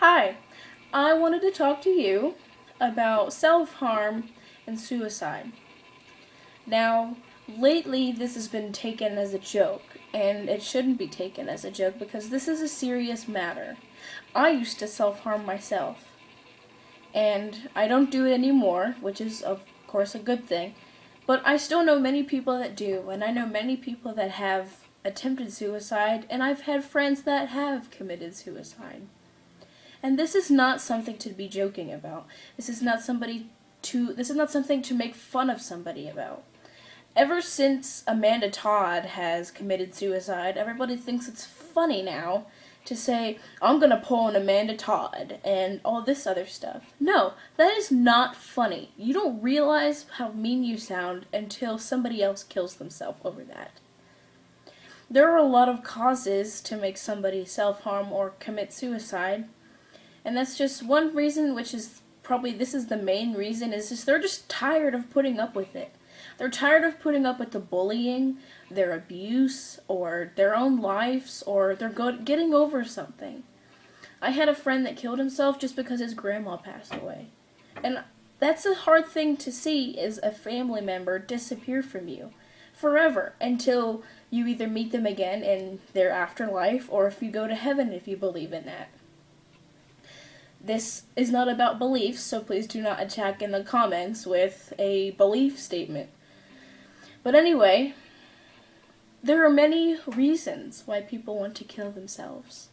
Hi, I wanted to talk to you about self-harm and suicide. Now, lately this has been taken as a joke, and it shouldn't be taken as a joke because this is a serious matter. I used to self-harm myself, and I don't do it anymore, which is of course a good thing, but I still know many people that do, and I know many people that have attempted suicide, and I've had friends that have committed suicide. And this is not something to be joking about. This is not something to make fun of somebody about. Ever since Amanda Todd has committed suicide, everybody thinks it's funny now to say, I'm gonna pull an Amanda Todd and all this other stuff. No, that is not funny. You don't realize how mean you sound until somebody else kills themselves over that. There are a lot of causes to make somebody self-harm or commit suicide. And that's just one reason, which is probably, this is the main reason, is just they're just tired of putting up with it. They're tired of putting up with the bullying, their abuse, or their own lives, or they're getting over something. I had a friend that killed himself just because his grandma passed away. And that's a hard thing to see, is a family member disappear from you forever until you either meet them again in their afterlife, or if you go to heaven if you believe in that. This is not about beliefs, so please do not attack in the comments with a belief statement. But anyway, there are many reasons why people want to kill themselves.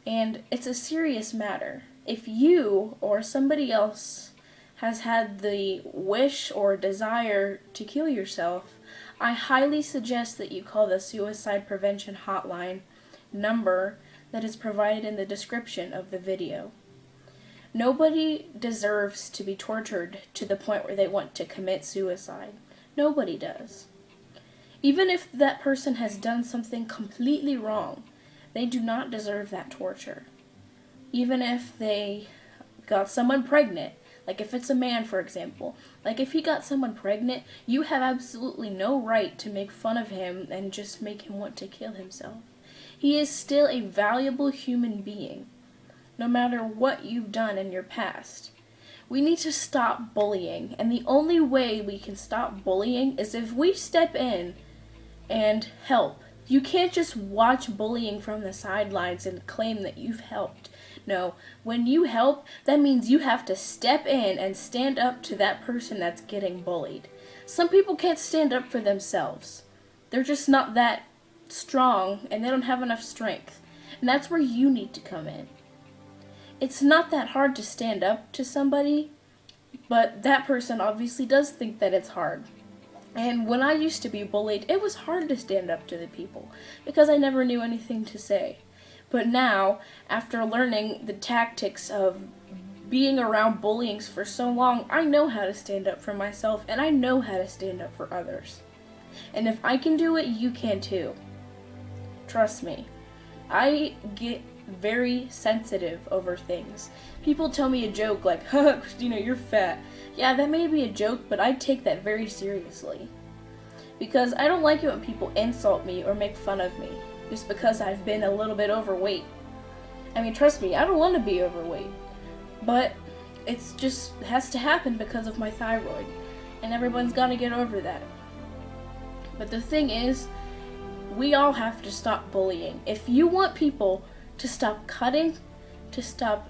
And it's a serious matter. If you or somebody else has had the wish or desire to kill yourself, I highly suggest that you call the Suicide Prevention Hotline number that is provided in the description of the video. Nobody deserves to be tortured to the point where they want to commit suicide. Nobody does. Even if that person has done something completely wrong, they do not deserve that torture. Even if they got someone pregnant, like if it's a man, for example, like if he got someone pregnant, you have absolutely no right to make fun of him and just make him want to kill himself. He is still a valuable human being, no matter what you've done in your past. We need to stop bullying, and the only way we can stop bullying is if we step in and help. You can't just watch bullying from the sidelines and claim that you've helped. No, when you help, that means you have to step in and stand up to that person that's getting bullied. Some people can't stand up for themselves. They're just not that strong, and they don't have enough strength. And that's where you need to come in. It's not that hard to stand up to somebody, but that person obviously does think that it's hard. And when I used to be bullied, it was hard to stand up to the people, because I never knew anything to say. But now, after learning the tactics of being around bullying for so long, I know how to stand up for myself, and I know how to stand up for others. And if I can do it, you can too. Trust me. I get very sensitive over things. People tell me a joke like, Christina, you're fat. Yeah, that may be a joke, but I take that very seriously. Because I don't like it when people insult me or make fun of me, just because I've been a little bit overweight. I mean, trust me, I don't want to be overweight. But it's just has to happen because of my thyroid. And everyone's got to get over that. But the thing is, we all have to stop bullying. If you want people to stop cutting, to stop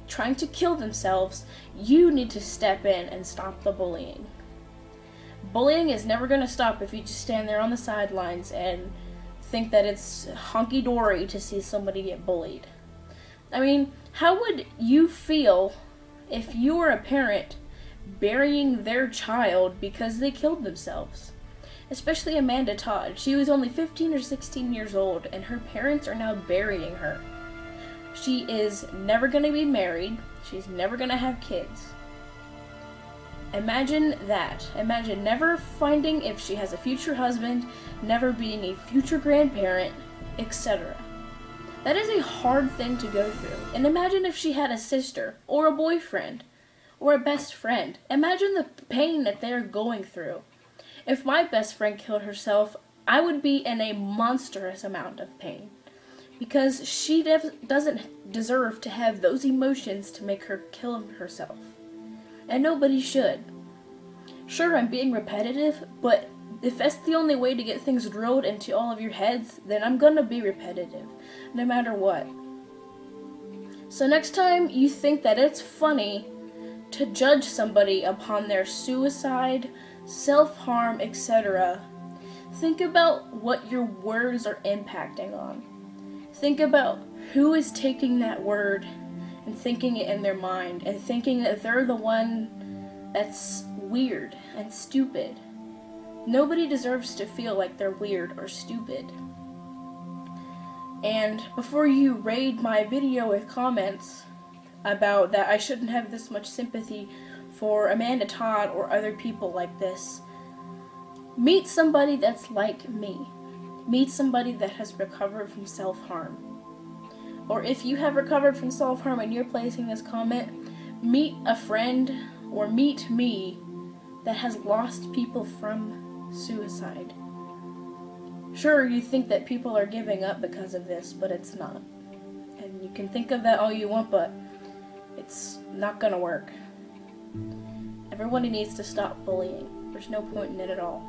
trying to kill themselves, you need to step in and stop the bullying. Bullying is never going to stop if you just stand there on the sidelines and think that it's hunky-dory to see somebody get bullied. I mean, how would you feel if you were a parent burying their child because they killed themselves? Especially Amanda Todd. She was only 15 or 16 years old, and her parents are now burying her. She is never going to be married. She's never going to have kids. Imagine that. Imagine never finding if she has a future husband, never being a future grandparent, etc. That is a hard thing to go through. And imagine if she had a sister, or a boyfriend, or a best friend. Imagine the pain that they're going through. If my best friend killed herself, I would be in a monstrous amount of pain. because she doesn't deserve to have those emotions to make her kill herself. And nobody should. Sure, I'm being repetitive, but if that's the only way to get things drilled into all of your heads, then I'm gonna be repetitive, no matter what. So next time you think that it's funny to judge somebody upon their suicide, self-harm, etc., think about what your words are impacting on. Think about who is taking that word and thinking it in their mind and thinking that they're the one that's weird and stupid. Nobody deserves to feel like they're weird or stupid. And before you raid my video with comments about that I shouldn't have this much sympathy for Amanda Todd or other people like this, meet somebody that's like me. Meet somebody that has recovered from self-harm. Or if you have recovered from self-harm and you're placing this comment, meet a friend or meet me that has lost people from suicide. Sure, you think that people are giving up because of this, but it's not. And you can think of that all you want, but it's not gonna work. Everybody needs to stop bullying. There's no point in it at all.